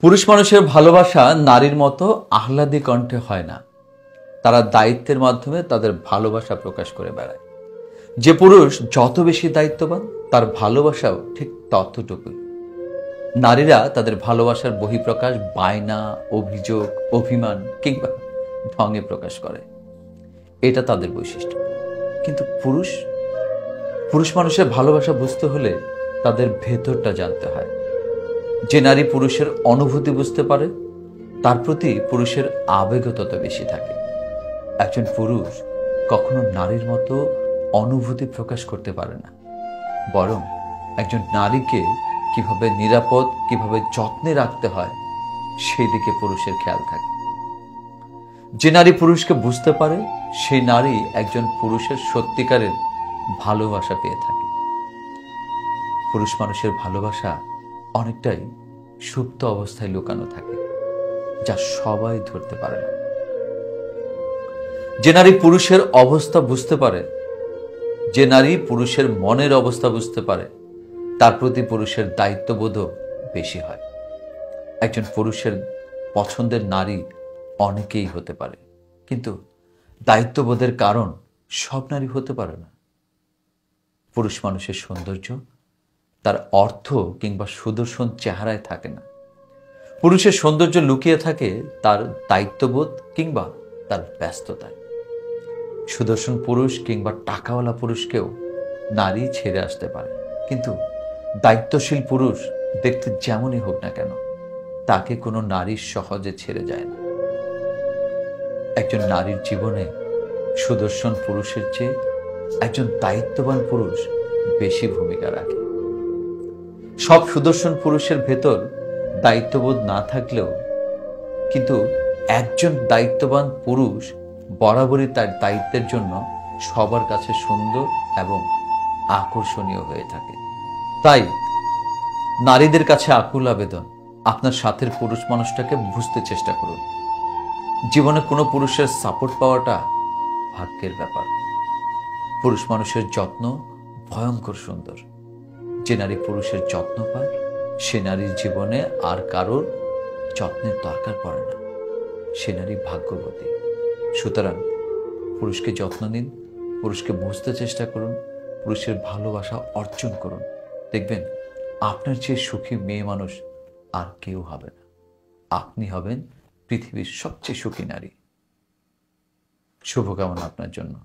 পুরুষ মানুষের ভালোবাসা নারীর মতো আহ্লাদী কণ্ঠে হয় না। তারা দায়িত্বের মাধ্যমে তাদের ভালোবাসা প্রকাশ করে বেড়ায়। যে পুরুষ যত বেশি দায়িত্ববান, তার ভালোবাসাও ঠিক ততটুকুই। নারীরা তাদের ভালোবাসার বহিঃপ্রকাশ বায়না, অভিযোগ, অভিমান কিংবা ঢঙে প্রকাশ করে। এটা তাদের বৈশিষ্ট্য। কিন্তু পুরুষ পুরুষ মানুষের ভালোবাসা বুঝতে হলে তাদের ভেতরটা জানতে হয়। যে নারী পুরুষের অনুভূতি বুঝতে পারে, তার প্রতি পুরুষের আবেগও তত বেশি থাকে। একজন পুরুষ কখনো নারীর মতো অনুভূতি প্রকাশ করতে পারে না, বরং একজন নারীকে কিভাবে নিরাপদ, কিভাবে যত্নে রাখতে হয় সেই দিকে পুরুষের খেয়াল থাকে। যে নারী পুরুষকে বুঝতে পারে, সেই নারী একজন পুরুষের সত্যিকারের ভালোবাসা পেয়ে থাকে। পুরুষ মানুষের ভালোবাসা অনেকটাই সুপ্ত অবস্থায় লুকানো থাকে, যা সবাই ধরতে পারে না। যে নারী পুরুষের অবস্থা বুঝতে পারে, যে নারী পুরুষের মনের অবস্থা বুঝতে পারে, তার প্রতি পুরুষের দায়িত্ববোধও বেশি হয়। একজন পুরুষের পছন্দের নারী অনেকেই হতে পারে, কিন্তু দায়িত্ববোধের কারণ সব নারী হতে পারে না। পুরুষ মানুষের সৌন্দর্য তার অর্থ কিংবা সুদর্শন চেহারায় থাকে না। পুরুষের সৌন্দর্য লুকিয়ে থাকে তার দায়িত্ববোধ কিংবা তার ব্যস্ততায়। সুদর্শন পুরুষ কিংবা টাকাওয়ালা পুরুষকেও নারী ছেড়ে আসতে পারে, কিন্তু দায়িত্বশীল পুরুষ দেখতে যেমনই হোক না কেন, তাকে কোনো নারী সহজে ছেড়ে যায় না। একজন নারীর জীবনে সুদর্শন পুরুষের চেয়ে একজন দায়িত্ববান পুরুষ বেশি ভূমিকা রাখে। সব সুদর্শন পুরুষের ভেতর দায়িত্ববোধ না থাকলেও কিন্তু একজন দায়িত্ববান পুরুষ বরাবরই তার দায়িত্বের জন্য সবার কাছে সুন্দর এবং আকর্ষণীয় হয়ে থাকে। তাই নারীদের কাছে আকুল আবেদন, আপনার সাথের পুরুষ মানুষটাকে বুঝতে চেষ্টা করুন। জীবনে কোনো পুরুষের সাপোর্ট পাওয়াটা ভাগ্যের ব্যাপার। পুরুষ মানুষের যত্ন ভয়ঙ্কর সুন্দর। যে নারী পুরুষের যত্ন পায়, সে নারীর জীবনে আর কারোর যত্নের দরকার পড়ে না। সে নারী ভাগ্যবতী। সুতরাং পুরুষকে যত্ন নিন, পুরুষকে বুঝতে চেষ্টা করুন, পুরুষের ভালোবাসা অর্জন করুন। দেখবেন আপনার চেয়ে সুখী মেয়ে মানুষ আর কেউ হবে না। আপনি হবেন পৃথিবীর সবচেয়ে সুখী নারী। শুভকামনা আপনার জন্য।